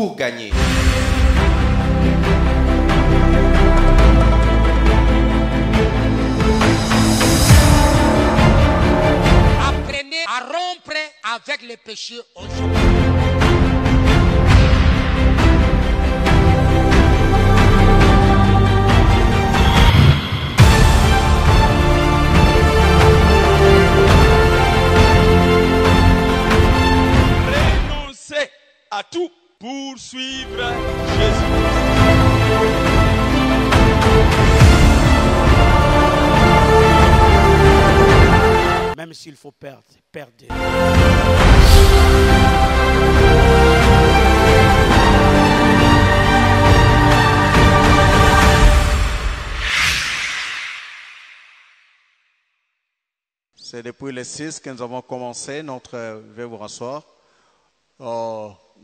pour gagner. Apprenez à rompre avec les péchés aujourd'hui. Renoncez à tout pour suivre Jésus. Même s'il faut perdre, perdez. C'est depuis le 6 que nous avons commencé notre, veuillez vous rasseoir,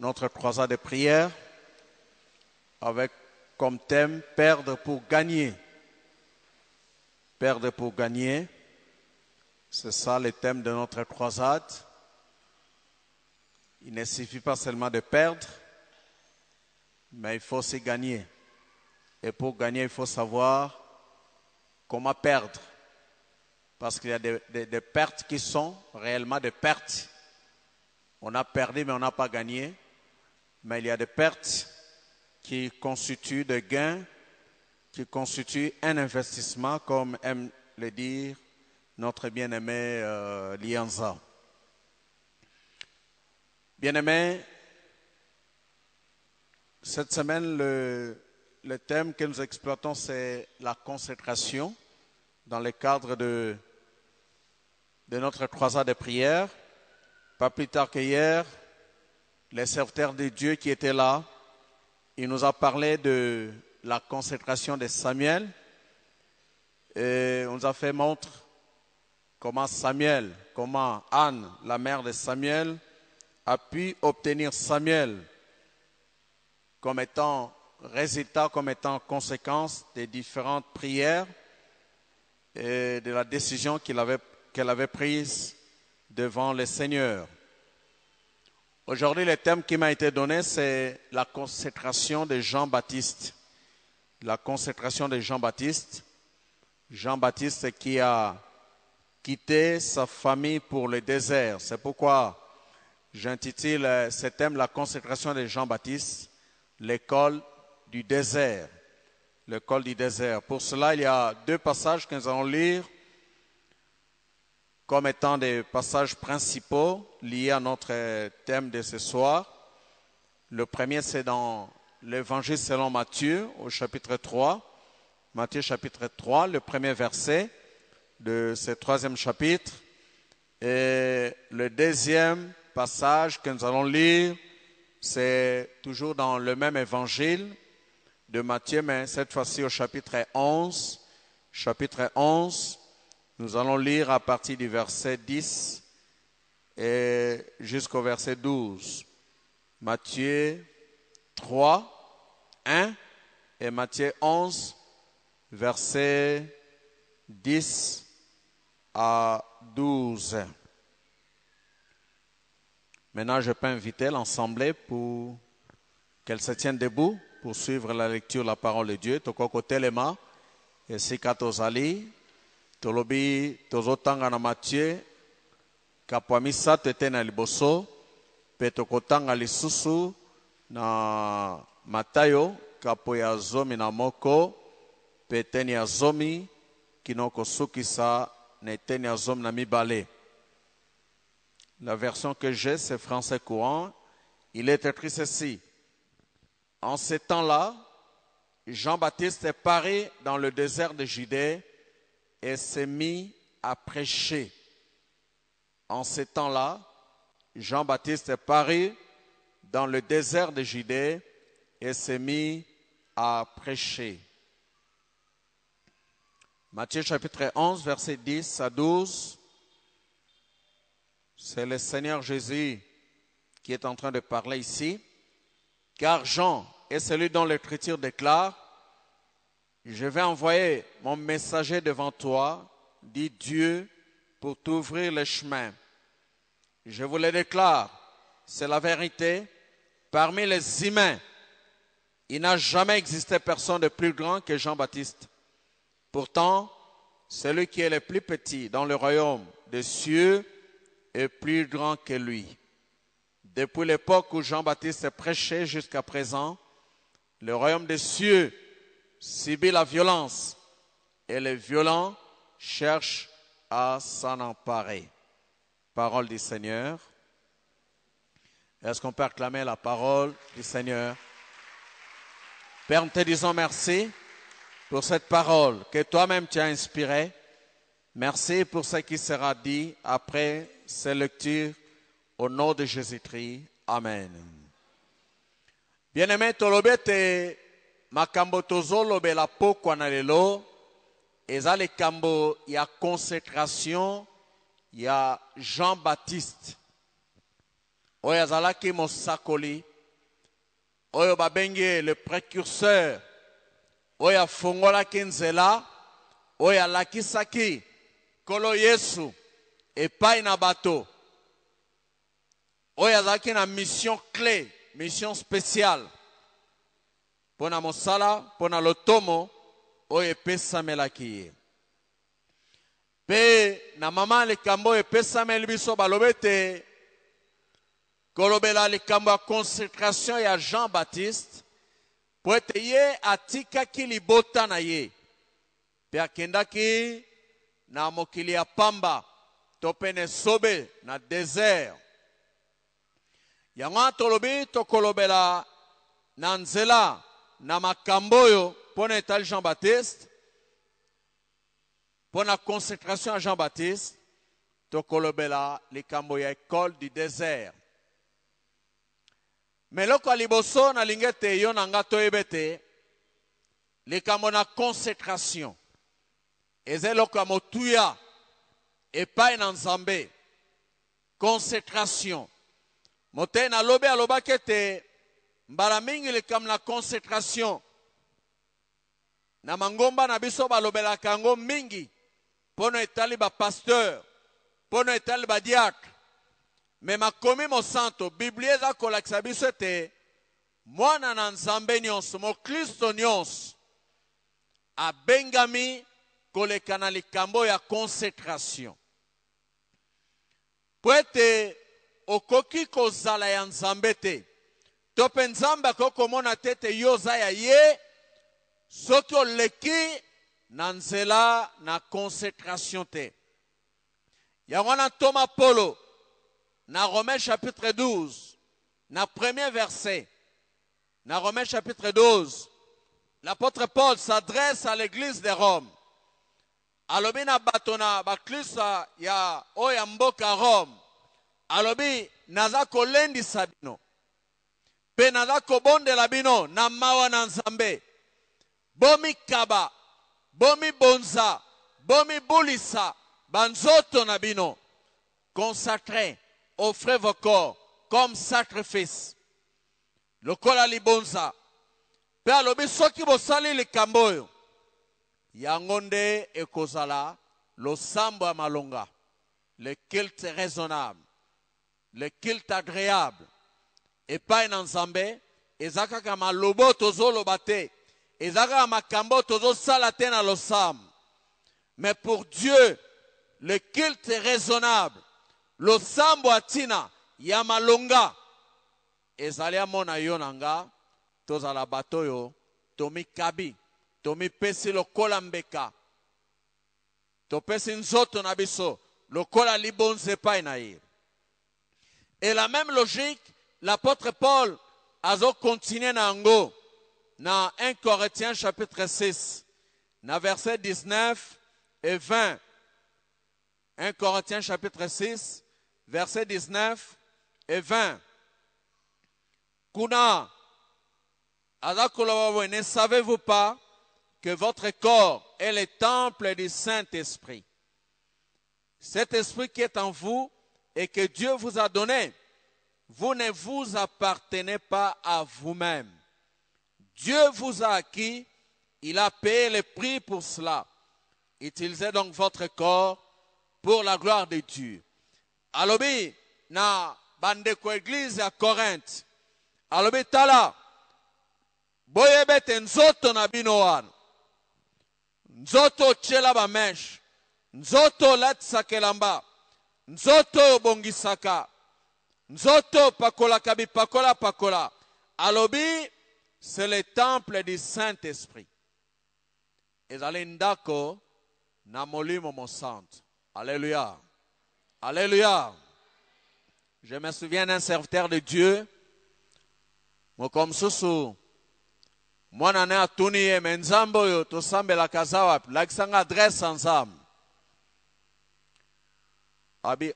notre croisade de prière avec comme thème perdre pour gagner. Perdre pour gagner. C'est ça le thème de notre croisade. Il ne suffit pas seulement de perdre, mais il faut aussi gagner. Et pour gagner, il faut savoir comment perdre. Parce qu'il y a des pertes qui sont réellement des pertes. On a perdu, mais on n'a pas gagné. Mais il y a des pertes qui constituent des gains, qui constituent un investissement, comme aime le dire notre bien-aimé Lianza. Bien-aimé, cette semaine, le thème que nous exploitons, c'est la consécration dans le cadre de notre croisade de prière. Pas plus tard qu'hier, les serviteurs de Dieu qui étaient là, il nous a parlé de la consécration de Samuel et on nous a fait montre comment Anne, la mère de Samuel, a pu obtenir Samuel comme étant résultat, comme étant conséquence des différentes prières et de la décision qu'elle avait prise devant le Seigneur. Aujourd'hui, le thème qui m'a été donné, c'est la consécration de Jean-Baptiste. La consécration de Jean-Baptiste. Jean-Baptiste qui a quitté sa famille pour le désert. C'est pourquoi j'intitule ce thème la consécration de Jean-Baptiste, l'école du désert. L'école du désert. Pour cela, il y a deux passages que nous allons lire comme étant des passages principaux liés à notre thème de ce soir. Le premier, c'est dans l'Évangile selon Matthieu, au chapitre 3. Matthieu chapitre 3, le premier verset de ce troisième chapitre. Et le deuxième passage que nous allons lire, c'est toujours dans le même évangile de Matthieu, mais cette fois-ci au chapitre 11. Chapitre 11, nous allons lire à partir du verset 10 et jusqu'au verset 12. Matthieu 3, 1 et Matthieu 11, verset 10 à 12. Maintenant, je peux inviter l'Assemblée pour qu'elle se tienne debout pour suivre la lecture de la parole de Dieu. Tokoko telema, et sikatozali, tolobi tozotanga na Matthieu, kapwamisa tete na liboso, pe tokotanga lisusu na Matayo, kapo ya zomi na moko, pe teni ya zomi, kinoko sukisa na teni ya zomi na mibale. La version que j'ai, c'est français courant. Il est écrit ceci. En ces temps-là, Jean-Baptiste est paré dans le désert de Judée et s'est mis à prêcher. En ces temps-là, Jean-Baptiste est paré dans le désert de Judée et s'est mis à prêcher. Matthieu chapitre 11, verset 10 à 12. C'est le Seigneur Jésus qui est en train de parler ici. Car Jean est celui dont l'Écriture déclare, « Je vais envoyer mon messager devant toi, dit Dieu, pour t'ouvrir le chemin. » Je vous le déclare, c'est la vérité. parmi les humains, il n'a jamais existé personne de plus grand que Jean-Baptiste. Pourtant, celui qui est le plus petit dans le royaume des cieux est plus grand que lui. Depuis l'époque où Jean-Baptiste prêchait jusqu'à présent, le royaume des cieux subit la violence et les violents cherchent à s'en emparer. Parole du Seigneur. Est-ce qu'on peut acclamer la parole du Seigneur? Père, nous te disons merci pour cette parole que toi-même tu as inspirée. Merci pour ce qui sera dit après ces lectures au nom de Jésus-Christ. Amen. Bien-aimé, tolobete makambo tozolobela pokwa na lelo eza likambo ya consécration ya Jean-Baptiste. Oyo azalaki mosakoli, oyo babenge le précurseur, oyo afongolaki nzela, oyo alakisaki Kolo Yesu epai na bato, oyo azalaki na mission clé, mission spéciale, pona mosala, pona lotomo, oyo epesamelaki ye. Pe na mama likambo epesameli biso balobete kolobela likambo ya consécration ya Jean-Baptiste po ete ye atikaki libota na ye pe akendaki na mokili ya pamba to pene sobe na désert. Yango tolobi tokolobela na nzela na makambo oyo pona etali Jean-Baptiste, pona consécration ya Jean-Baptiste, tokolobela likambo ya école du désert. Meloko liboso na lingete yo nanga toyebete likambo na consécration ezeloko motuya epai na Nzambe. Consécration mote na lobe alobaki te mbala mingi likambo na consécration na mangomba na biso balobelaka yango mingi pono etali ba pasteur, pono etali ba diacre. Me makomi mosanto Biblia eza kolakisa biso ete mwana na Nzambe nyonso, mokristo nyonso abengami koleka na likambo ya consécration. Po ete okoki kozala ya Nzambe te, to pe Nzambe akoki komona te ete yo oza ya ye soki oleki na nzela na consécration te. Yango wana Thomas Polo na Romains chapitre 12, na premier verset, na Romains chapitre 12, l'apôtre Paul s'adresse à l'église de Rome. Alobi na bato na baklisa ya oya mboka Rome. Alobi naza kolendisa bino, pe naza kobondela bino na mawa na Nzambe. Bomi kaba, bomi bonza, bomi bulisa, banzoto na bino. Consacrez, offrez vos corps comme sacrifice. Lokola libonza. Pe alobi soki bosali likambo oyo, yango nde ekozala losambo ya malonga, le culte raisonnable, le culte agréable. Epai na Nzambe eza kaka malobo tozoloba te, eza kaka makambo tozosala te na losambo. Mais pour Dieu, le culte raisonnable, losambo atina ya malonga, ezali amona yo nanga tozala bato yo tomi kabi, tomi pesi lokola mbeka, topesi nzoto na biso lokola libonze epai na ye. Et la même logique, l'apôtre Paul a continué na yango na 1 Corinthiens chapitre 6, na verset 19 et 20. 1 Corinthiens chapitre 6, verset 19 et 20. Kuna, ne savez-vous pas que votre corps est le temple du Saint-Esprit? Cet esprit qui est en vous et que Dieu vous a donné, vous ne vous appartenez pas à vous-même. Dieu vous a acquis, il a payé le prix pour cela. Utilisez donc votre corps pour la gloire de Dieu. Alobi na bandeko église à Corinthe, alobi tala boyebe te nzoto na bino wana nzoto otyela bameshe nzoto olatisaka elamba nzoto obongisaka nzoto pakolaka bipakola pakola alobi c'est le temple du Saint-Esprit ezali ndako na molimo mosantu. Alléluia. Alléluia. Je me souviens d'un serviteur de Dieu mokomsusu mwana ne atuni ye me nzambe oyo tosambelaka za wapi lakisanga adresse nzambe abi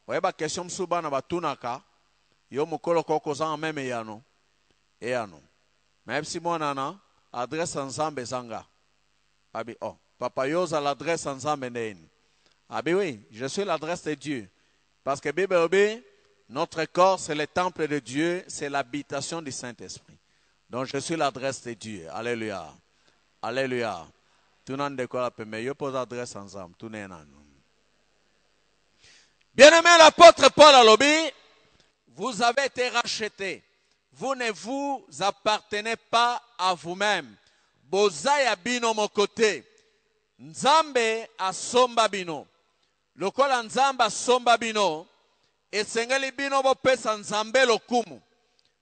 oyeba question mosusu bana batunaka yo mokolo kokozanga meme eyano meyebisi mwana na adresse nzambe ezanga abi papa yo ozala adresse nzambe ndeni abi oui je suis l'adresse de Dieu parce que Bible obi notre corps c'est le temple de Dieu, c'est l'habitation du Saint-Esprit. Donc je suis l'adresse de Dieu. Alléluia. Alléluia. Tout le monde décolle mais je pose l'adresse ensemble. Tout le monde. Bien-aimé l'apôtre Paul à l'obi, vous avez été rachetés. Vous ne vous appartenez pas à vous-même. Bozaya bino mon côté. Nzambe asomba bino. Lokola nzamba asomba bino. Esengeli bino bopesa nzambe lokumu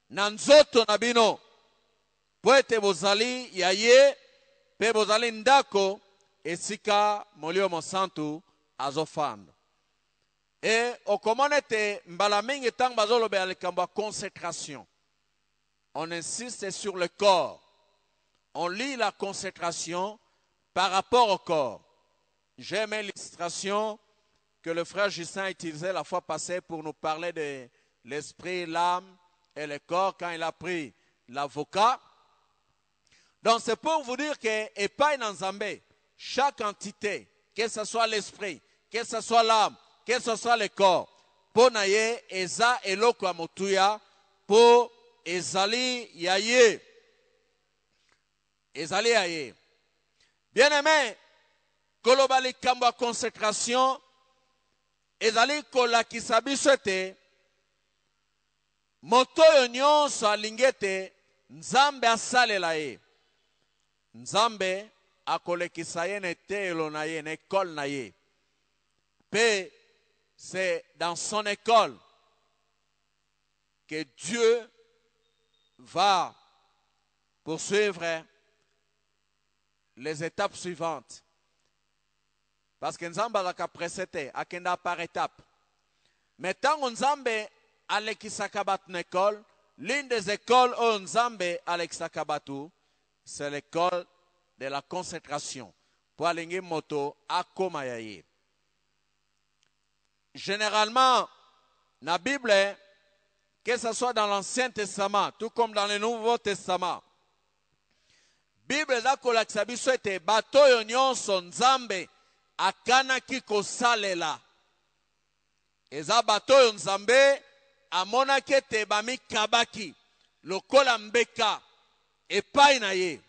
na nzoto na bino po ete bozali ya ye pe bozali ndako esika molimo mosantu azofanda e okomona ete mbala mingi ntango bazolobela likambo ya consécration on insiste sur le corps, on lit la consécration par rapport au corps. J'aime l'illustration que le frère Justin a utilisé la fois passée pour nous parler de l'esprit, l'âme et le corps quand il a pris l'avocat. Donc c'est pour vous dire que Epai Nanzambe, chaque entité, que ce soit l'esprit, que ce soit l'âme, que ce soit le corps, pour naye eza eloko amotuya, pour ezali yaye. Ezali yaye. Bien aimé, kolobali kamba consécration, ezali kolakisa biso ete moto oyo nyonso alingi ete nzambe asalela ye nzambe akolekisa ye na eteyelo na ye na ekole na ye pe c'est dans son école que Dieu va poursuivre les étapes suivantes. Parce que Nzambe azaka presete akenda par étape. Mais tant Nzambe alekisaka batu na école, l'une des écoles où Nzambe alekisaka batu, c'est l'école de la consécration. Pour alingi moto akoma yaye. Généralement, dans la Bible, que ce soit dans l'Ancien Testament, tout comme dans le Nouveau Testament, Bible eza kolakisa biso ete bato oyo nyonso Nzambe akanaki kosalela. Eza bato oyo Nzambe amonaki ete bamikabaki lokola mbeka epai na ye.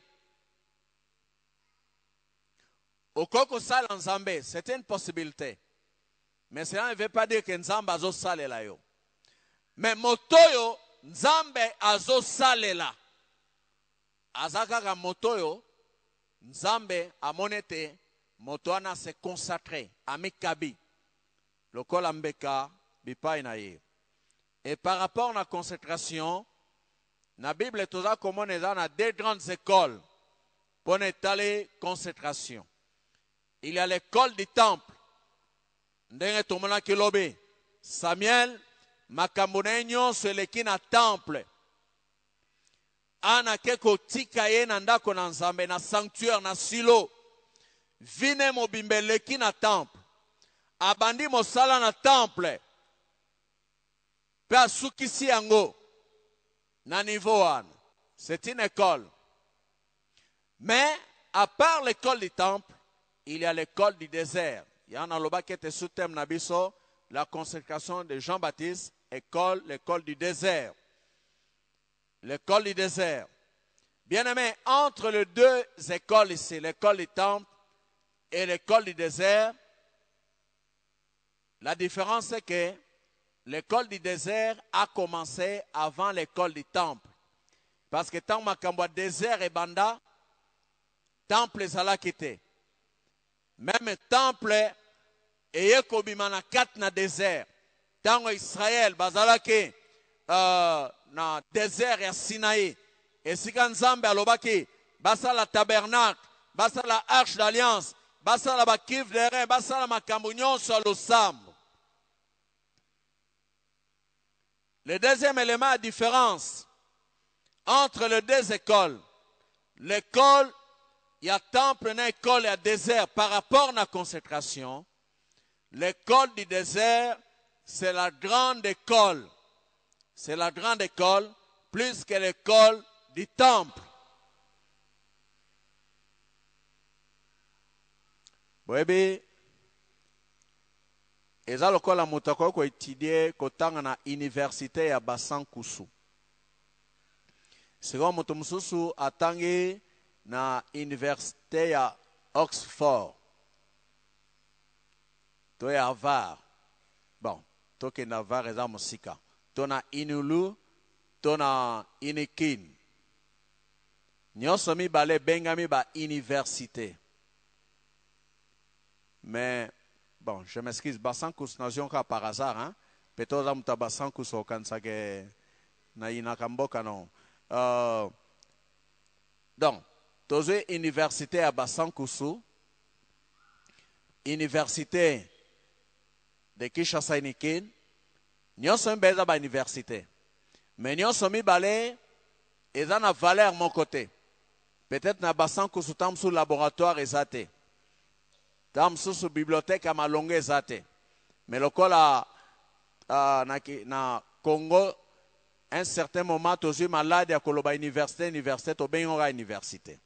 Okoko sala Nzambe, c'est une possibilité. Mais cela ne veut pas dire que Nzambe azo salela yo. Mais motoyo Nzambe azo salela. Azakaka motoyo Nzambe amonete motoana se consacré amikabi lokola mbeka bipai na ye. Et par rapport à la consécration, na Bible toza komona eza na deux grandes écoles pour étaler consécration. Il y a l'école du temple. Ndenge tomona kilobe Samuel makambo na nyonso eleki na temple. Ana keko tika ye na ndako na Nzambe na sanctuaire na silo. Vine mobimbe leki na temple. Abandi mosala na temple. Pe asukisi yango na niveau 1. C'est une école. Mais à part l'école du temple, il y a l'école du désert. Il y a un loba qui était sous thème nabiso, la consécration de Jean-Baptiste, l'école du désert. L'école du désert. Bien aimé, entre les deux écoles ici, l'école du temple et l'école du désert, la différence c'est que l'école du désert a commencé avant l'école du temple. Parce que tant makambo désert et banda, temple ezala kité. Même temple eye kobima na kat na désert. Tant Israël bazala ke na désert ya Sinaï. Et si quand Nzambe alobaki basa la tabernacle, basa la arche d'alliance, basa la bakiv de rein, basa la makambo nyonso losambo. Le deuxième élément de différence entre les deux écoles, l'école, il y a temple, une école, il y a désert par rapport à la consécration. L'école du désert, c'est la grande école. C'est la grande école plus que l'école du temple. Oui, eza lokola moto akoki koétudie kotanga na université ya Basankusu. Sikoyo moto mosusu atangi na université ya Oxford to ya Harvard. Bon, tokende Harvard eza mosika. To na Inulu, to na Inikin. Nyonso mibale bengami ba université. Mais bon, je m'excuse, Basankus nation ka par hasard, hein? Peut-être que muta Basankus au kansake na inakamboka non. Donc, tozo université à Basankusu, université de Kinshasa Inikin, nyonso mbeza ba université. Mais nyonso mibale eza na valeur mon côté. Peut-être na Basankusu tam sous laboratoire ezate. Tam sous bibliothèque à malongue ezate. Mais le kola na Congo un certain moment tozu malade à koloba université to benga université.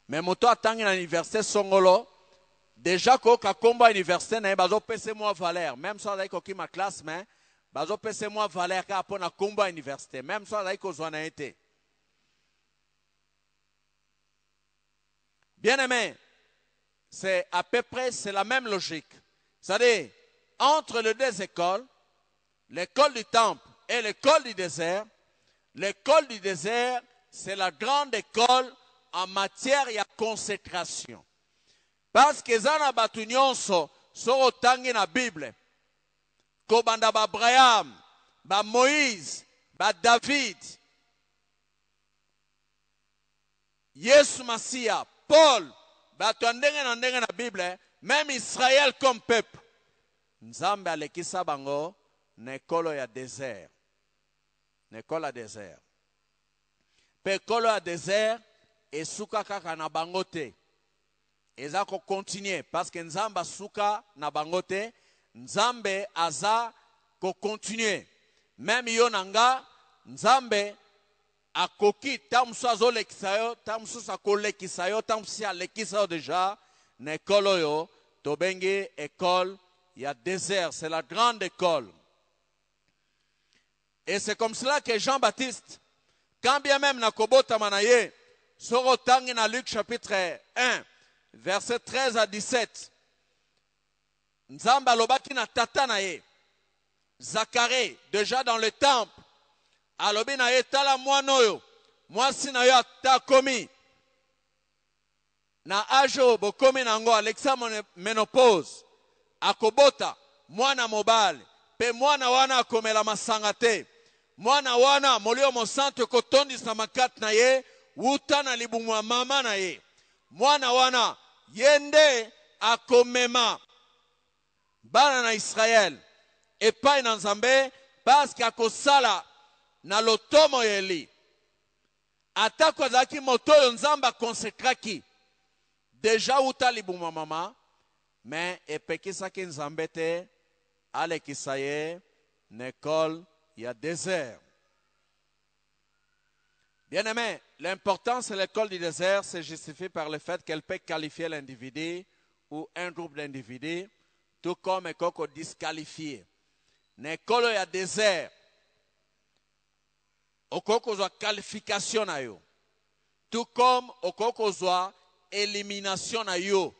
Mais moto atangi na université songolo déjà ko ka komba université na bazo pese moi valeur même so avec ko ma classe mais bazo pese moi valeur ka pona komba université même so avec ko zona été. Bien aimé, c'est à peu près c'est la même logique. C'est-à-dire entre les deux écoles, l'école du temple et l'école du désert, c'est la grande école en matière de consécration. Parce que zana batu nyonso so tangi na Bible. Ko banda ba Abraham, ba Moïse, ba David, Yesu Masia, Paul, batu ndenge na Bible, même Israël comme peuple. Nzambe alekisa bango nekolo ya désert. Nekolo ya désert. Pe kolo ya désert esuka kaka na bango te. Eza ko continuer parce que Nzambe suka na bango te, Nzambe aza ko continuer. Même yo nanga Nzambe akoki tamso azolekisa yo, tamso sakolekisa yo, tamso alekisa yo déjà nekolo yo tobengi école ya désert, c'est la grande école. Et c'est comme cela que Jean-Baptiste, quand bien même na kobota manaye, sorotangi na Luc chapitre 1, verset 13 à 17, Nzamba alobaki na tata na ye, Zacharie, déjà dans le temple, alobi na ye tala mwanoyo, mwasi na yo atakomi, na ajo bokomi nango, Alexa menopause, akobota, mwana mobile, pe mwana wana akomela masanga te, mwana wana molio mosante kotondisa makati na ye, wuta na libumu ya mama na ye, mwana wana yende akomema bana na Israël epai na Nzambe parce qu'akosala na lotomo yeli atako azaki motoyo Nzamba konsekraki déjà wuta libumu ya mama mais epekisaki Nzambe te alekisa ye n'école ya désert. Bien aimé, l'importance de l'école du désert se justifie par le fait qu'elle peut qualifier l'individu ou un groupe d'individus, tout comme elle peut disqualifier. L'école ya désert, okoko zwa qualification na yo, tout comme okoko zwa élimination na yo.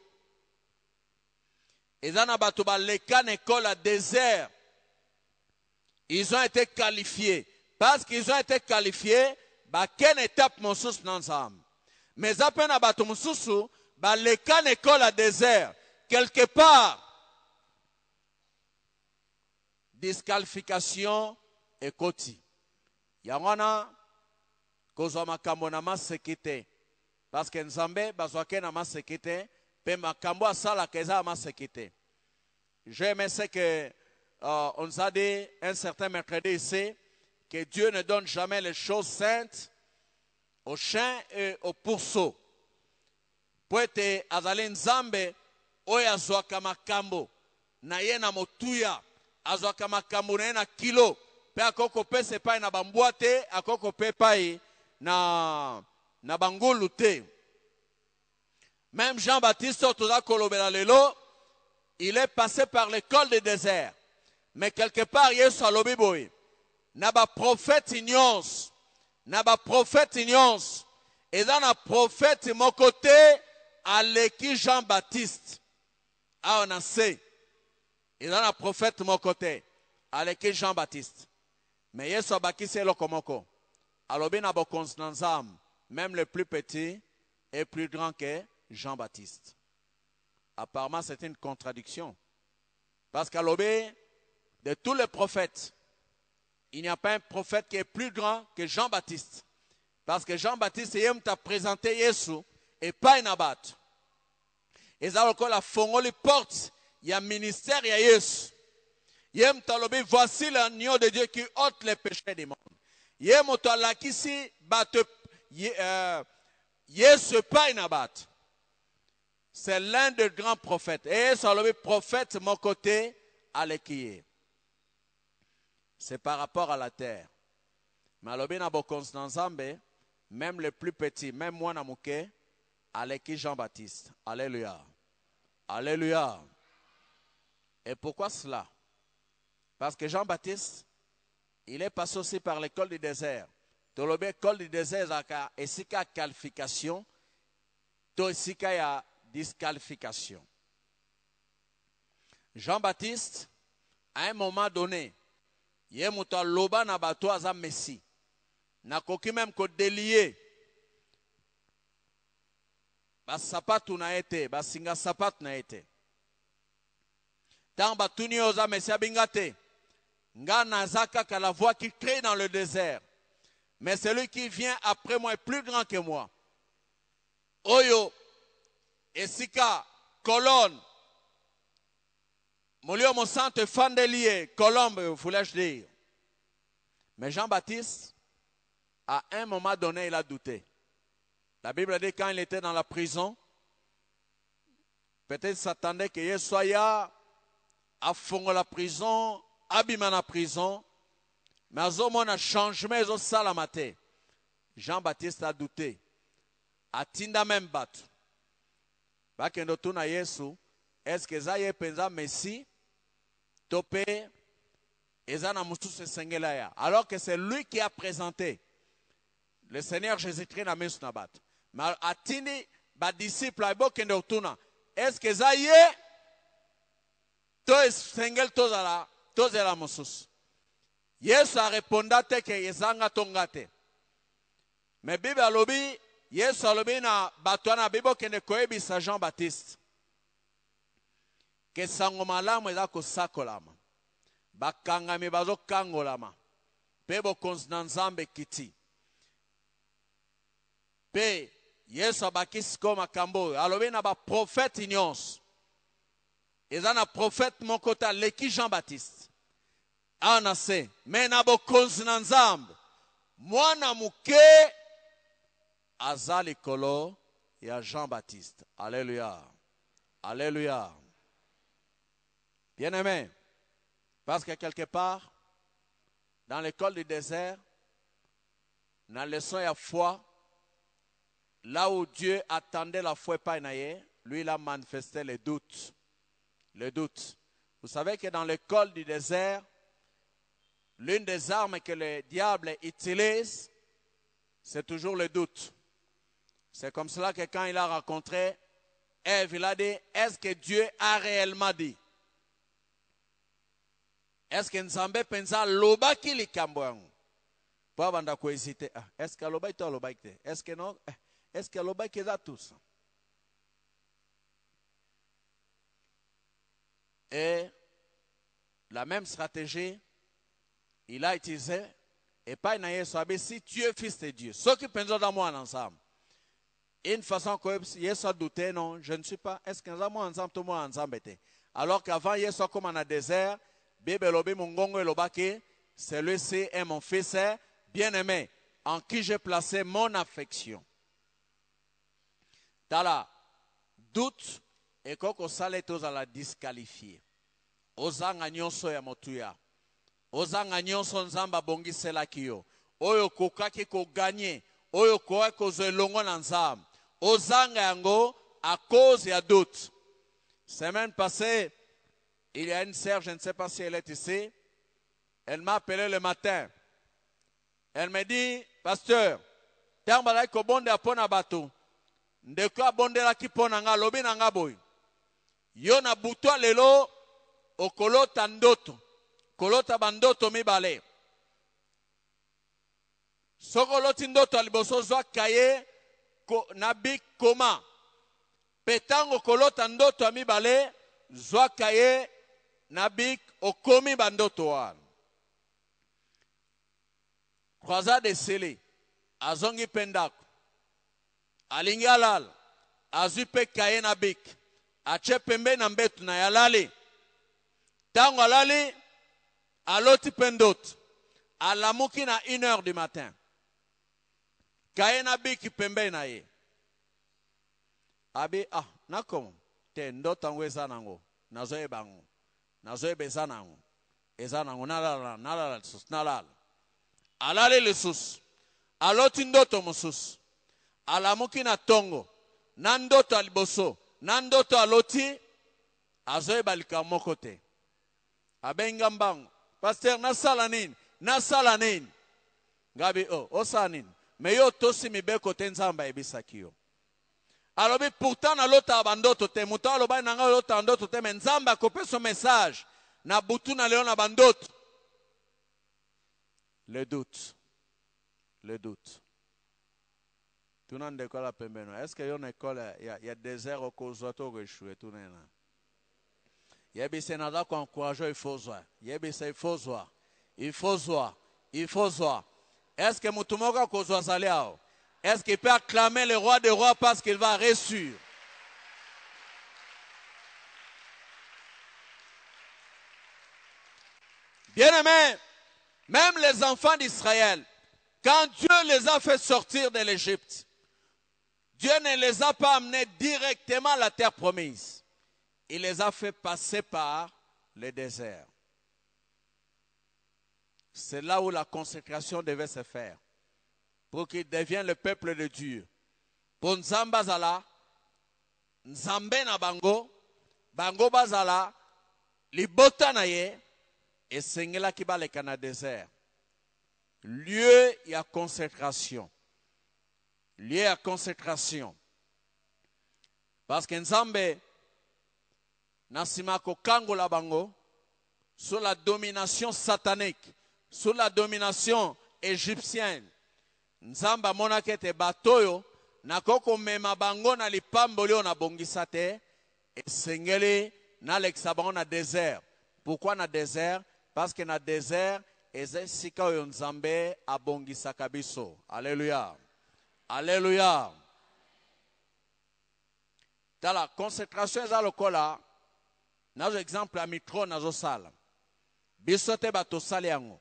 Ezana bato ba leka n'école ya désert Ils ont été qualifiés. Parce qu'ils ont été qualifiés, quelle étape mon sous dans l'âme. Mais après, na bato mususu, les cas école à désert. Quelque part, disqualification et koti. Yangwana, kozwa makambo na masekite. Parce que Nzambe, bazwake na masekite, pe makambo asala keza masekite. J'aime ce que on nous a dit un certain mercredi ici, que Dieu ne donne jamais les choses saintes aux chiens et aux pourceaux. Poete azali Nzambe, oyo azwaka makambo, na ye na motuya, azwaka makambo na ye na kilo, pe akoko pese pai na bambwate, akoko pe pai na bangulu te. Même Jean-Baptiste, toza kolobela lelo, il est passé par l'école du désert. Mais quelque part, Yesu alobi boy. Naba prophète ignorance. Naba prophète ignorance. Et dans la prophète, mon côté, aleki Jean-Baptiste. Ah, on a sait. Et dans la prophète, mon côté, aleki Jean-Baptiste. Mais Yesu abaki c'est le komoko. Alobi nabo consonanzam. Même le plus petit est plus grand que Jean-Baptiste. Apparemment, c'est une contradiction. Parce qu'à l'obé de tous les prophètes, il n'y a pas un prophète qui est plus grand que Jean-Baptiste. Parce que Jean-Baptiste, il t'a présenté Jésus et pas une abatte. Et ça, encore la fongoli porte, il y a un ministère, il y a Jésus. Il t'a l'obé, voici l'agneau de Dieu qui ôte les péchés du monde. Il t'a la kisi, Jésus pas une abatte. C'est l'un des grands prophètes. Et sur le prophète, mon côté, à l'équier. C'est par rapport à la terre. Mais même les plus petits, même moi, Namouké, à l'équier Jean-Baptiste. Alléluia. Alléluia. Et pourquoi cela? Parce que Jean-Baptiste, il est passé aussi par l'école du désert. Dans l'école du désert, il y a une qualification. Il y a disqualification. Jean-Baptiste, à un moment donné, il y a un loba na bato aza messie. Na koki même ko délier. Ba sapatu na ete, ba singa sapat na ete. Tant batuni oza messie bingate. Nga nazaka ka la voix qui crie dans le désert. Mais celui qui vient après moi est plus grand que moi. Oyo Esika, colonne, Molio Monsante, Fandelier, Colombe, voulais-je dire. Mais Jean-Baptiste, à un moment donné, il a douté. La Bible dit quand il était dans la prison, peut-être s'attendait que Jésus soit à fond la prison, abîmé la prison, mais à ce moment, on a changé, mais au salamate. Jean-Baptiste a douté. A tinda même battu. Bakendo tuna Yesu, est-ce que ça y est pensa Messie, topé, ezana mususu sengelaya. Alors que c'est lui qui a présenté le Seigneur Jésus-Christ na mesu na bat. Mais atini ba disciple ay bokendo tuna. Est-ce que ça y est to sengel tozala tozela mususu. Yesu a répondu que ezanga tongate. Mais Bible alobi Yesu alobi na batwana bibo kende koyebisa Jean-Baptiste ke sango malamu eza kosakolama bakangami bazokangolama pe bokonzi na Nzambe kiti pe Yesu abakisi ko makambo alobi na baprofete nyonso eza na profete moko ta leki Jean-Baptiste ana se me na bokonzi na Nzambe mwana muke Azali Kolo et à Jean-Baptiste. Alléluia. Alléluia. Bien-aimé, parce que quelque part, dans l'école du désert, dans la leçon à foi, là où Dieu attendait la foi pas lui il a manifesté les doutes. Les doutes. Vous savez que dans l'école du désert, l'une des armes que le diable utilise, c'est toujours le doute. C'est comme cela que quand il a rencontré Ève, il a dit, est-ce que Dieu a réellement dit? Est-ce que Nzambe pensa lobaki likambo yango? Po banda ko hésiter. Est-ce que lobaki to lobaki te? Est-ce que non? Est-ce que lobaki za tous? Et la même stratégie, il a utilisé. Et pas une si tu es fils de Dieu. Ceux qui pensent dans moi ensemble. Une façon que Yesu a douté, non, je ne suis pas. Est-ce que nous avons ensemble, tout le monde ensemble était? Alors qu'avant, Yesu a comme dans le désert, Bible lobi mungongo lobaki, celui-ci est mon fils bien-aimé, en qui j'ai placé mon affection. Tala, doute, et koko sale tous à la disqualifier. Ozanga nyonso ya motuya. Ozanga nyonso nzamba bongiselaki yo. Oyo kokaki ko gagner. Oyo koa kozwe longo na nzamba. Ozanga yango à cause ya doute. Semaine passée, il y a une sœur, je ne sais pas si elle est ici. Elle m'a appelé le matin. Elle me dit, pasteur, tambala ko bonde apona bato. Ndeko abonde la ki pona nga lobi na nga boy. Yo na butwa lelo okolota ndoto. Kolota bandoto mibale. Sokoloti ndoto aliboso zwa kaye nabik koma. Petango kolota ndoto mibale zwa kaye nabik okomi bandoto wan. Croisade sele azongi pendako. Alingi alal azupe kaye nabik. Ache pembe na mbetu na yalali. Tango alali aloti pendot. Alamuki na 1h du matin. Kaena biki pembe na ye. Abi nakomo. Te ndota ngweza nango. Nazoe bango. Nazoe bezanango. Ezanango nalala sus nalala. Alale le sus. Aloti ndoto musus. Alamuki na tongo. Nandoto aliboso. Nandoto aloti. Azoe balika mokote. Abenga mbango. Pasteur, nasala nini? Gabi, osa nini? Mais yo tosi mibeko tenzamba ebisaki yo. Alobi, pourtant na lota bandoto te. Muta aloba nanga lota bandoto te. Mais nzamba kope son message. Na butu na leo na bandoto. Le doute. Tu n'as d'école à pembeno. Est-ce qu'il y a une école, il y a désert au Kozoto que je suis tout nena. Yebise nada ko encourager il faut voir. Yebise il faut voir. Est-ce que mutumoka kozwa zaliao? Est-ce qu'il peut acclamer le roi des rois parce qu'il va réussir? Bien-aimés, même les enfants d'Israël, quand Dieu les a fait sortir de l'Égypte, Dieu ne les a pas amenés directement à la terre promise. Il les a fait passer par le désert. C'est là où la consécration devait se faire. Pour qu'ils deviennent le peuple de Dieu. Pour Nzamba Zala, Nzambe na bango, bango bazala, libota na ye, et sengela kiba le kana désert. Lieu ya consécration. Lieu à consécration. Parce que Nzambe, Nasimako Kango la bango, sous la domination satanique, sous la domination égyptienne. Nzamba monakete batoyo, nakoko mema bango na lipambolio na bongisate, et sengeli na l'exaban na désert. Pourquoi na désert? Parce que na désert, eze sika oyo Nzambe abongisaka biso. Alléluia. Alléluia. Dans la consécration eza lokola, nazo exemple à micro nazo sala. Bisote bato sali yango.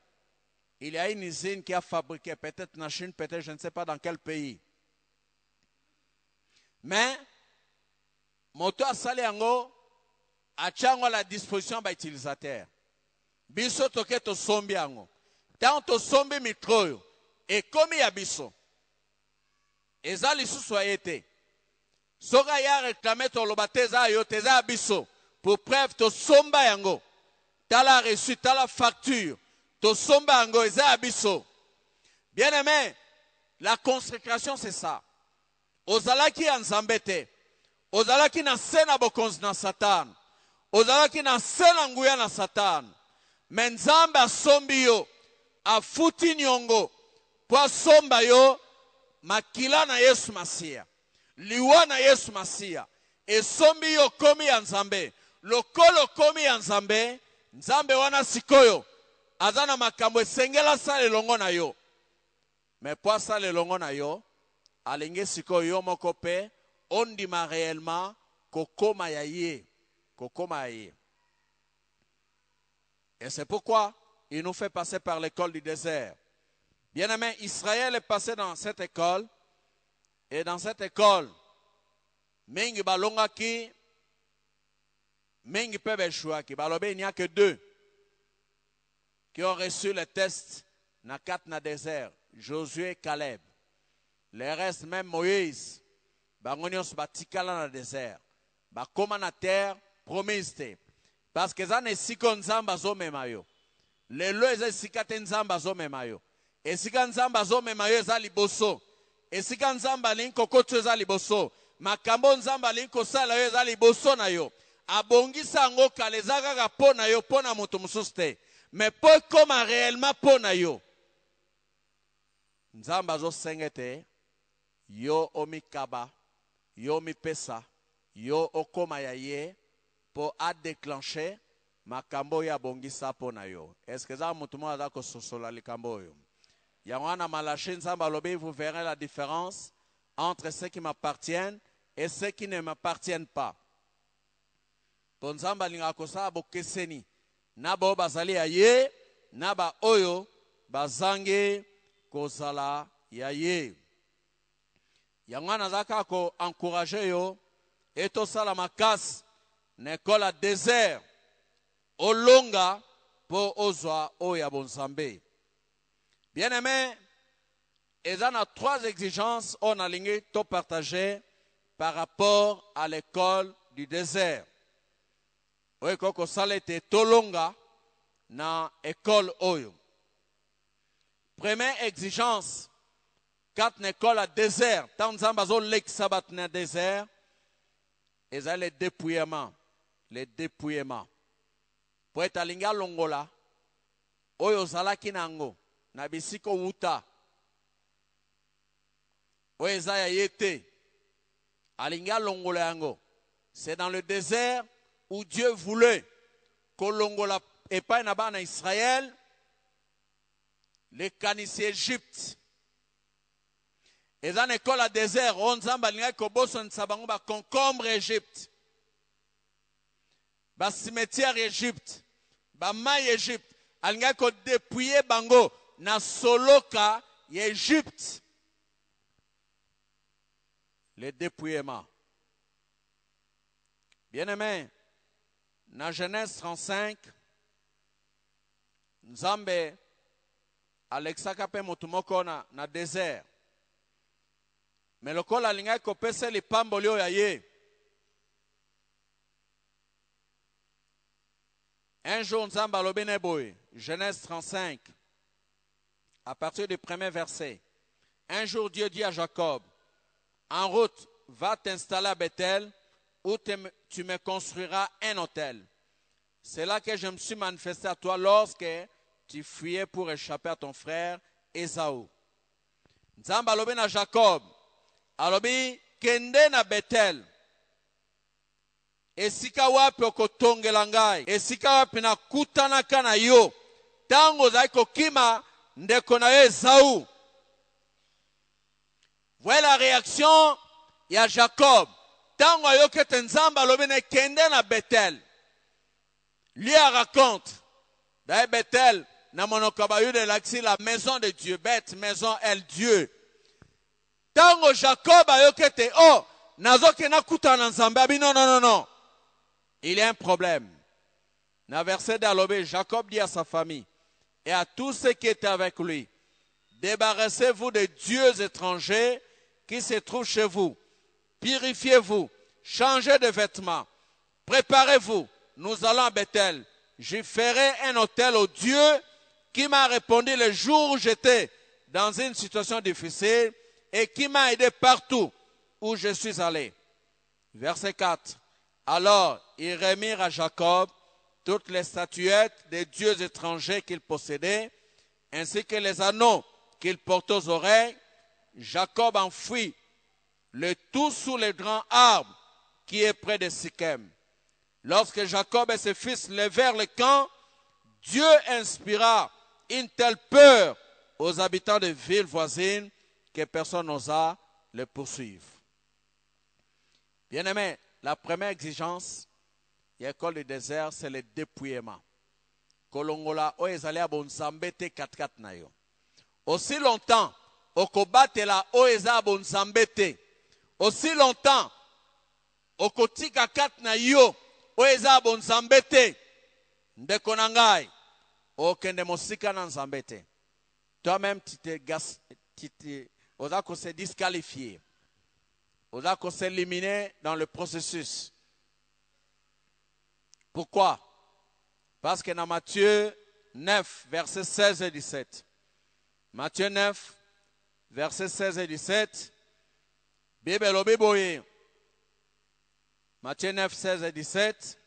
Il y a une usine qui a fabriqué, peut-être en Chine, peut-être je ne sais pas dans quel pays. Mais, moto a sali yango, a tchango à la disposition de l'utilisateur. Biso toke to sombi yango. Tant to sombi micro yo. Et comme il y a biso. Eza lisusu ayete. Soga ya réclamé to lobate za yo teza biso. Pour preuve to somba yango. Tala reçu, tala facture. To somba yango eza biso. Bien aimé, la consécration c'est ça. Ozalaki anzambete. Ozalaki na sena bokonzi na Satan. Ozalaki na sena nguya na Satan. me nzambe asombi yo afuti niongo po asomba yo makila na Yesu Masiya liwa na Yesu Masiya esombi yo komi ya nzambe lokolo komi ya nzambe nzambe wana sikoyo azana makambo esengela sala elongo na yo me po asala elongo na yo alingi sikoyo yo moko pe ondima réellement kokoma ya ye kokoma ya ye. Et c'est pourquoi il nous fait passer par l'école du désert. Bien-aimé, Israël est passé dans cette école. Et dans cette école, Mingi Balongaki, Mingi Pebeshuaki, Balobé, il n'y a que 2 qui ont reçu le test dans 4 na désert. Josué et Caleb. Les restes, même Moïse, Bangonios Batikala na désert. Bakoma na terre promise. Parce que ça n'est si qu'on zamba zo memayo. Les lois est si qu'aten zamba zo memayo. Et si qu'on zamba zo memayo za liboso. Et si qu'on zamba linko koto za liboso. Makambo zamba linko sala yo za liboso na yo. Abongi sango kalezaka ka pona yo pona mutu mususte. Mais po koma réellement pona yo. Nzamba zo sengete. Yo omi kaba. Yo mi pesa. Yo okoma ya ye. Pour a déclencher makambo ya bongisa pona yo. Est-ce que ça mutumo azako sosola likambo yo? Yangwana malachi nzamba lobi, vous verrez la différence entre ceux qui m'appartiennent et ceux qui ne m'appartiennent pas. Pour nzamba lingako sa bokeseni na bo bazali ya ye na ba oyo bazange kozala ya ye. Yangwana zaka ko encourager yo eto sala makasi Nekola désert olonga po ozwa oya bonzambe. Bien-aimé, il y a 3 exigences on a ligné tout partagé par rapport à l'école du désert. Oui, koko salete tolonga na école oyo. Première exigence, 4 écoles à désert. Tant zambazo lek sabat na désert, et ça le dépouillement. Les dépouillements. Pour être alinga longola, oyo zalaki nango, na bisiko wuta, oyo zaya yete, alinga longola yango. C'est dans le désert où Dieu voulait que longola epai na bana Israël, les canisiers Égypte. Et dans l'école à désert, on zamba linga koboso nsabango ba concombre Égypte. Ba cimetière Égypte, ba maï Égypte, alinga ko dépouiller bango na soloka Égypte. Le dépouillement. Bien-aimé, dans Genèse 35, Nzambe Alexa pe motumoko na désert. Mais le col alinga ko pese li pambolio ya ye. Un jour, Nzamba Lobeneboy, Genèse 35, à partir du premier verset. Un jour, Dieu dit à Jacob, en route, va t'installer à Bethel, où tu me construiras un autel. C'est là que je me suis manifesté à toi lorsque tu fuyais pour échapper à ton frère Ésaü. Nzamba Loben à Jacob, alobi kende na Bethel. Esika wapi okotongela ngai, esika wapi na kutanaka na yo, tango zai kokima ndeko na yo Ésaü. Voyez la réaction ya Jacob. Tango ayokete Nzamba alobi ne kende na Bethel. Lui raconte, dans Bethel, na monokabayu de l'axi, la maison de Dieu, Beth, maison elle Dieu. Tango Jacob ayokete, oh, nazoke na kutana Nzamba, abi non. Il y a un problème. Dans le verset d'Alobé, Jacob dit à sa famille et à tous ceux qui étaient avec lui, débarrassez-vous des dieux étrangers qui se trouvent chez vous. Purifiez-vous, changez de vêtements, préparez-vous. Nous allons à Bethel. Je ferai un autel au Dieu qui m'a répondu le jour où j'étais dans une situation difficile et qui m'a aidé partout où je suis allé. Verset 4. Alors, ils remirent à Jacob toutes les statuettes des dieux étrangers qu'il possédait, ainsi que les anneaux qu'il portait aux oreilles, Jacob enfouit le tout sous le grand arbre qui est près de Sichem. Lorsque Jacob et ses fils levèrent le camp, Dieu inspira une telle peur aux habitants des villes voisines que personne n'osa les poursuivre. Bien-aimés, la première exigence de l'école du désert, c'est le dépouillement. Kolongola o ezali abonzambe te kat na yo. Aussi longtemps, okobatela o eza abonzambe te. Aussi longtemps, okotika kat na yo o eza abonzambe te. Ndeko na ngai, okende mosika na nzambe te. Toi-même, oza ko se disqualifier. Oza ko s'éliminer dans le processus. Pourquoi? Parce que dans Matthieu 9, versets 16 et 17. Matthieu 9, versets 16 et 17. Bible lobiboye. Matthieu 9, 16 et 17.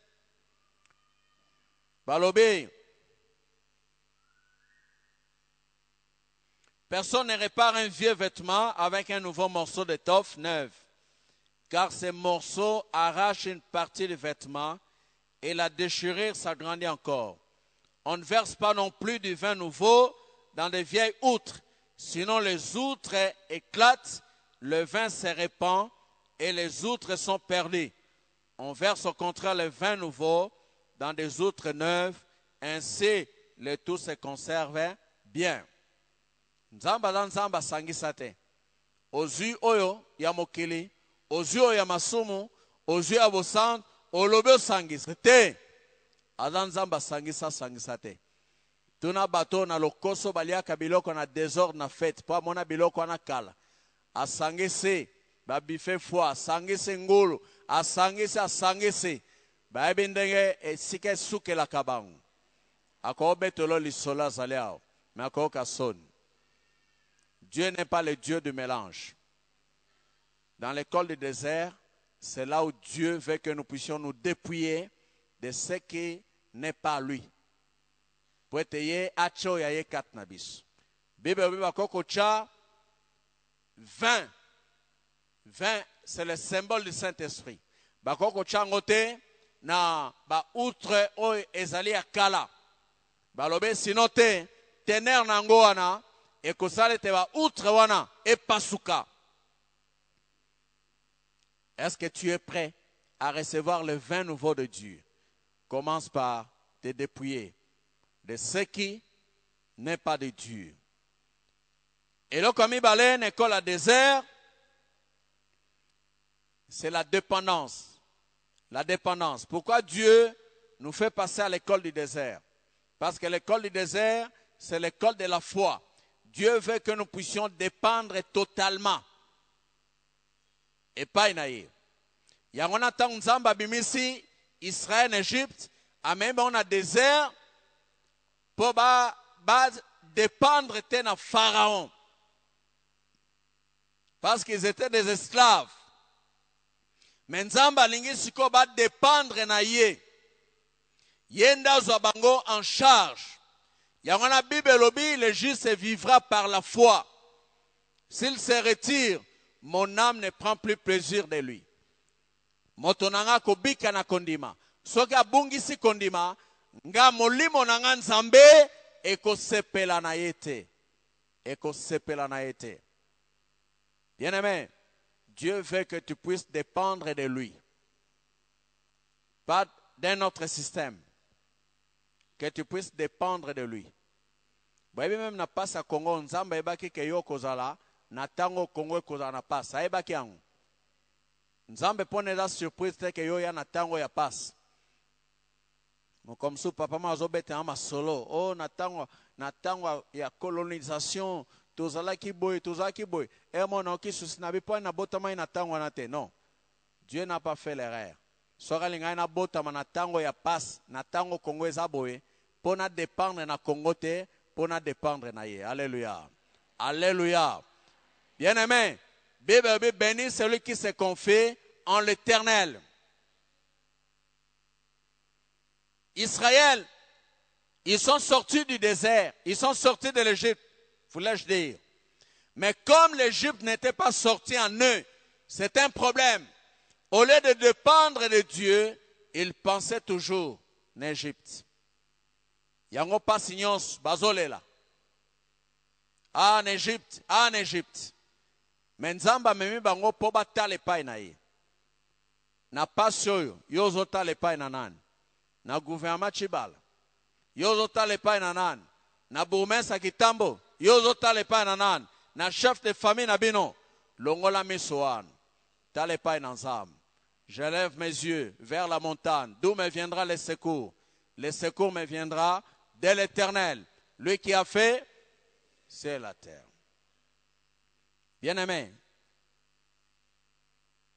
Balobi. Personne ne répare un vieux vêtement avec un nouveau morceau d'étoffe neuve, car ces morceaux arrachent une partie du vêtement et la déchirure s'agrandit encore. On ne verse pas non plus du vin nouveau dans de vieilles outres, sinon les outres éclatent, le vin se répand et les outres sont perdues. On verse au contraire le vin nouveau dans des outres neuves, ainsi le tout se conserve bien. Nzamba za nzamba sangisa te. Ozui oyo ya mokili, ozui oyo ya masumu, ozui ya bosantu, olobe osangisa te. Aza nzamba sangisa te. Tuna bato na lokoso baliaka biloko na désordre na fête, po amona biloko na kala. Asangisi, babife foi, asangisi ngulu, asangisi. Baebi ndenge esika esukelaka bango. Akobetolo lisolo azali awo, me akoyoka soni. Dieu n'est pas le Dieu du mélange. Dans l'école du désert, c'est là où Dieu veut que nous puissions nous dépouiller de ce qui n'est pas lui. Pour être acho yaye katnabis. Bible biba koko cha 20. 20, c'est le symbole du Saint-Esprit. Bakoko cha ngote na ba outre o ezali akala. Balobe sinote tener nango wana. Et que ça te va outre wana et pasuka. Est-ce que tu es prêt à recevoir le vin nouveau de Dieu? Commence par te dépouiller de ce qui n'est pas de Dieu. Et là, comme il balait une école à désert, c'est la dépendance. La dépendance. Pourquoi Dieu nous fait passer à l'école du désert? Parce que l'école du désert, c'est l'école de la foi. Dieu veut que nous puissions dépendre totalement. Et pas inaïe. Yangona tang nzamba bimisi Israël, Égypte, a même on a désert pour dépendre de Pharaon. Parce qu'ils étaient des esclaves. Mais nzamba lingi siko ba dépendre na ye. Yenda zobango en charge. Yangona Bible lobi, le juste vivra par la foi. S'il se retire, mon âme ne prend plus plaisir de lui. Motonanga kobika na kondima. Soka bungisi kondima, nga molimo nanga nzambe eko sepela na yete. Eko sepela na yete. Bien-aimé, Dieu veut que tu puisses dépendre de lui. Pas d'un autre système. Que tu puisses dépendre de lui. Boyebi même na passe à Congo, nzamba ebaki ke yo kozala, na tango Congo kozala na passe. Ebaki yango. Nzambe pone la surprise te ke yo ya na tango ya passe. Mo comme ça papa ma zobete ama solo. Oh na tango ya colonisation, tozala ki boy. E mon oki susina bi po na botama na tango na te. Non. Dieu n'a pas fait l'erreur. Soka linga na botama na tango ya passe, na tango Congo ezaboye. Pour na dépendre na Congo te, pour na dépendre na ye. Alléluia. Alléluia. Bien-aimé, Bible bénit celui qui se confie en l'Éternel. Israël, ils sont sortis du désert, ils sont sortis de l'Égypte, voulais-je dire. Mais comme l'Égypte n'était pas sortie en eux, c'est un problème. Au lieu de dépendre de Dieu, ils pensaient toujours en Égypte. Yango pas signos bazolela. En Égypte, en Égypte. Mais nzamba memi bango po batale pai na ye. Na pasi oyo, yo zotale pai na nani? Na gouvernement chibala. Yo zotale pai na nani? Na bourgmestre Kitambo. Yo zotale pai na nani? Na chef de famille na bino. Longola misoan. Tale pai na nzamba. Je lève mes yeux vers la montagne, d'où me viendra le secours. Le secours me viendra de l'Éternel. Lui qui a fait, c'est la terre. Bien-aimé,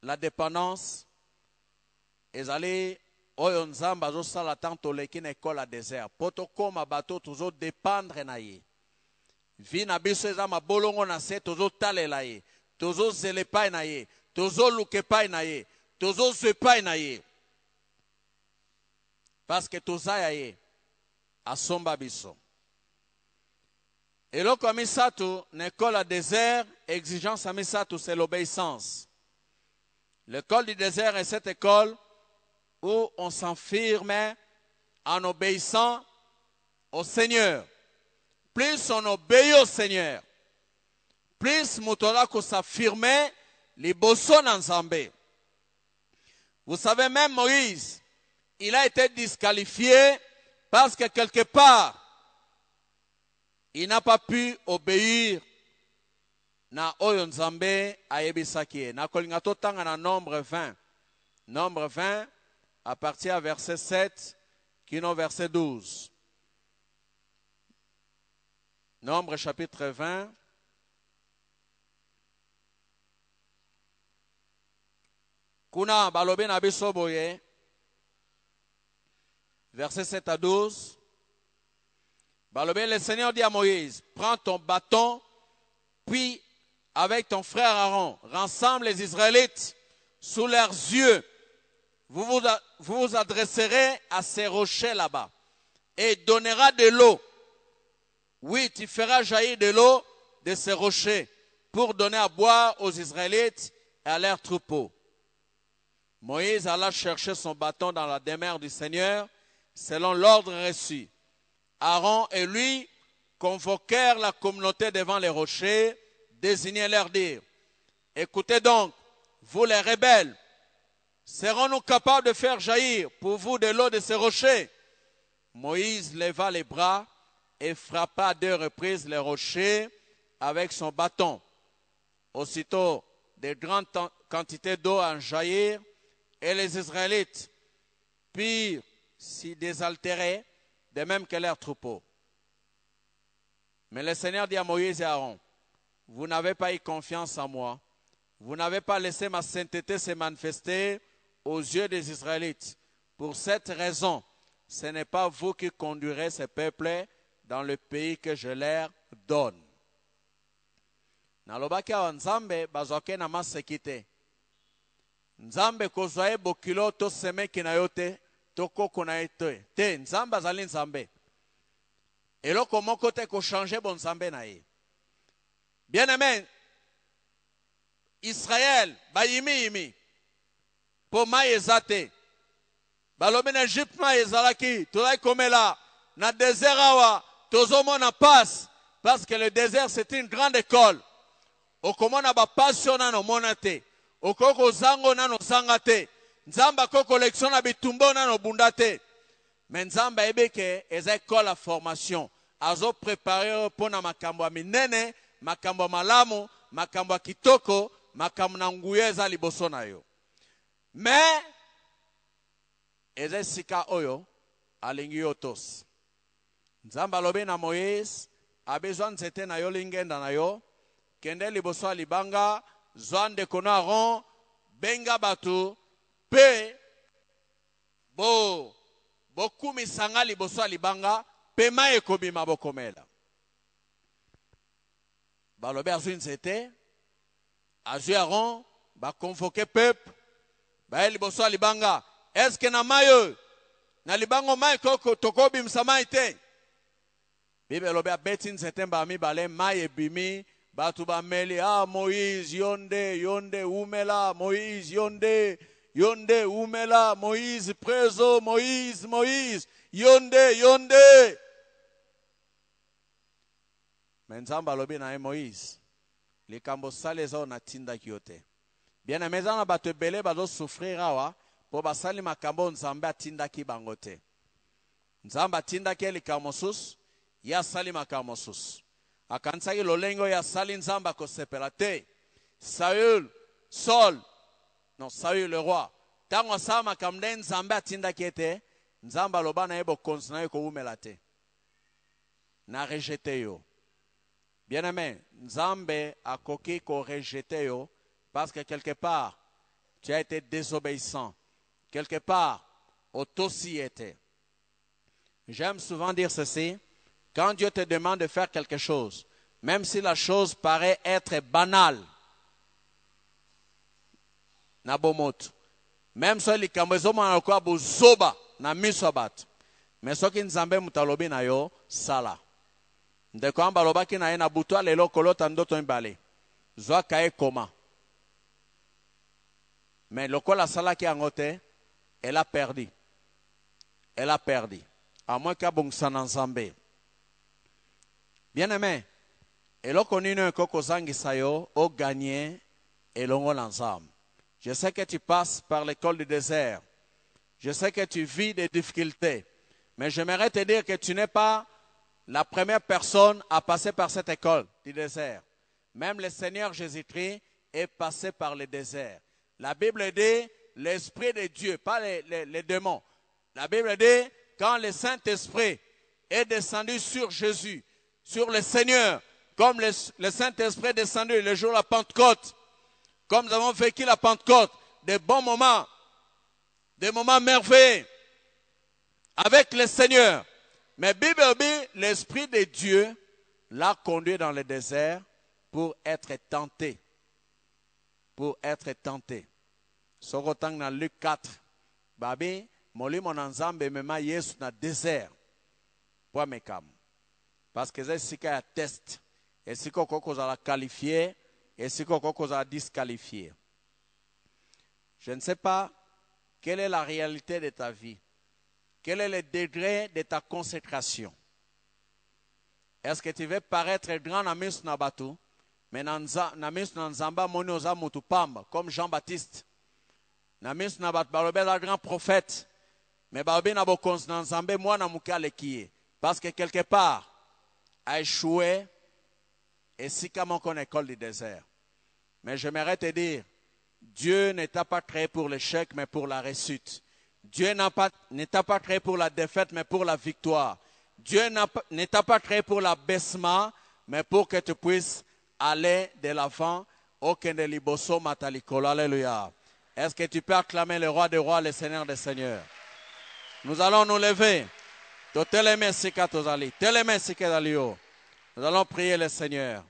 la dépendance, ezali oyo nzamba azosala tanto leki na ekola désert. Poto koma bato tozo dépendre na ye. Vi na biso eza mabolongo na se tozo talela ye. Tozo zele pai na ye. Tozo luke pai na ye. Tozo zwe pai na ye. Parce que tozaya ye. Asomba biso. Eloko ya misato na école à désert, exigence à misato, c'est l'obéissance. L'école du désert est cette école où on s'enferme en obéissant au Seigneur. Plus on obéit au Seigneur, plus mutola ko s'affirmer liboso na Nzambe. Vous savez, même Moïse, il a été disqualifié parce que quelque part, il n'a pas pu obéir na oyo Nzambe ayebisaki. Na kolinga totanga na Nombre 20. Nombre 20 à partir du verset 7 kino verset 12. Nombre chapitre 20. Kuna balobi na biso boye. Verset 7 à 12. Balobé, le Seigneur dit à Moïse, prends ton bâton, puis avec ton frère Aaron, rassemble les Israélites sous leurs yeux. Vous vous adresserez à ces rochers là-bas et il donnera de l'eau. Oui, tu feras jaillir de l'eau de ces rochers pour donner à boire aux Israélites et à leurs troupeaux. Moïse alla chercher son bâton dans la demeure du Seigneur selon l'ordre reçu. Aaron et lui convoquèrent la communauté devant les rochers, désignèrent leur dire, écoutez donc, vous les rebelles, serons-nous capables de faire jaillir pour vous de l'eau de ces rochers? Moïse leva les bras et frappa à 2 reprises les rochers avec son bâton. Aussitôt, de grandes quantités d'eau en jaillirent et les Israélites purent s'y désaltérer, de même que leurs troupeaux. Mais le Seigneur dit à Moïse et à Aaron, vous n'avez pas eu confiance en moi, vous n'avez pas laissé ma sainteté se manifester aux yeux des Israélites. Pour cette raison, ce n'est pas vous qui conduirez ces peuples dans le pays que je leur donne. Nalobaki awa Nzambe bazwake na masekite. Nzambe kozwa bokilo to semeki na yo te. Toko na ete te Nzambe azali Nzambe eloko moko te ko changer bon Nzambe na ye. Bien aimé, Israël bayimi po mai ezate balobi na Egypte mai ezalaki tozali komela na désert awa tozomona passe parce que le désert c'est une grande école. Okomona ba passion nano mona te okoko zango nano zanga te. Nzamba ko collection na bitumbo na no bundate. Mais Nzamba ebeke eza école à formation. Azo préparer pour na makambo minene, makambo malamu, makambo kitoko, makambo na nguye eza liboso na yo. Mais eza sika oyo alingi yo tos. Nzamba lobi na Moïse, a besoin nzete na yo lingenda na yo, kende liboso libanga, zwande kono Aaron, benga batu, pe bokumi sanga liboso libanga pe mai ekobima bokomela. Balobi azwi nzete, azwi Aaron, ba convoquer peuple, ba liboso libanga. Est-ce que na mayo Na libango mai koko tokobi msamai te. Bible lobe abeti nzetemba mi bale mai ebimi batu ba meli Moïse yonde umela Moïse yonde umela Moïse prezo Moïse yonde. Menzamba lobe na Moïse. Likambo sale za na tinda kiote. Bien ameza na bato ebele bazo souffrir awa po basali makambo nzambe atinda ki bangote. Nzambe atinda ki likambo sus ya sali makambo sus. Akansaki lolengo ya sali nzamba kosepela te. Saül le roi. Tango sa makamde nzambe atinda ki ete nzamba loba na ebo konsina yo ko umela te. Na rejete yo. Bien aimé, nzambe a koki ko rejete yo parce que quelque part tu as été désobéissant. Quelque part, aussi été. J'aime souvent dire ceci. Quand Dieu te demande de faire quelque chose, même si la chose paraît être banale, même si mais ce qui nzambe mutalobi na yo sala. Ndeko amba lobaki na ye na butwa lelo kolota ndoto mbale. Zwa kae koma. Mais lokola sala ki angote, elle a perdu. Elle a perdu. À moins qu'à Bongsanan Zambé. Bien aimé, et là qu'on a un coco zangisayo, au gagné et l'ongo l'ensemble. Je sais que tu passes par l'école du désert. Je sais que tu vis des difficultés. Mais j'aimerais te dire que tu n'es pas la première personne à passer par cette école du désert. Même le Seigneur Jésus-Christ est passé par le désert. La Bible dit l'Esprit de Dieu, pas les démons. La Bible dit quand le Saint-Esprit est descendu sur Jésus, sur le Seigneur, comme le Saint-Esprit est descendu le jour de la Pentecôte, comme nous avons vécu la Pentecôte, des bons moments, des moments merveilleux avec le Seigneur. Mais Bible dit l'Esprit de Dieu l'a conduit dans le désert pour être tenté. Pour être tenté. Sokotang na Luc 4. Babi, molimo na nzambe mema Yesu na désert. Pour mekam. Parce que c'est ce qu'il y a test. Et ce qu'on a qualifié. Et ce qu'on a disqualifié. Je ne sais pas quelle est la réalité de ta vie. Quel est le degré de ta consécration? Est-ce que tu veux paraître grand na misu na batu? Mais na misu na nzamba moni oza mutu pamba. Comme Jean-Baptiste. Na misu na batu balobe la grand prophète. Mais balobe na bokonzi na nzambe mwana mukale kiye. Parce que quelque part, a échoué et si comme on école du désert. Mais j'aimerais te dire, Dieu ne t'a pas créé pour l'échec, mais pour la réussite. Dieu ne t'a pas créé pour la défaite, mais pour la victoire. Dieu ne t'a pas créé pour l'abaissement, mais pour que tu puisses aller de l'avant. Alléluia. Est-ce que tu peux acclamer le roi des rois, le Seigneur des seigneurs? Nous allons nous lever. Nous allons prier le Seigneur.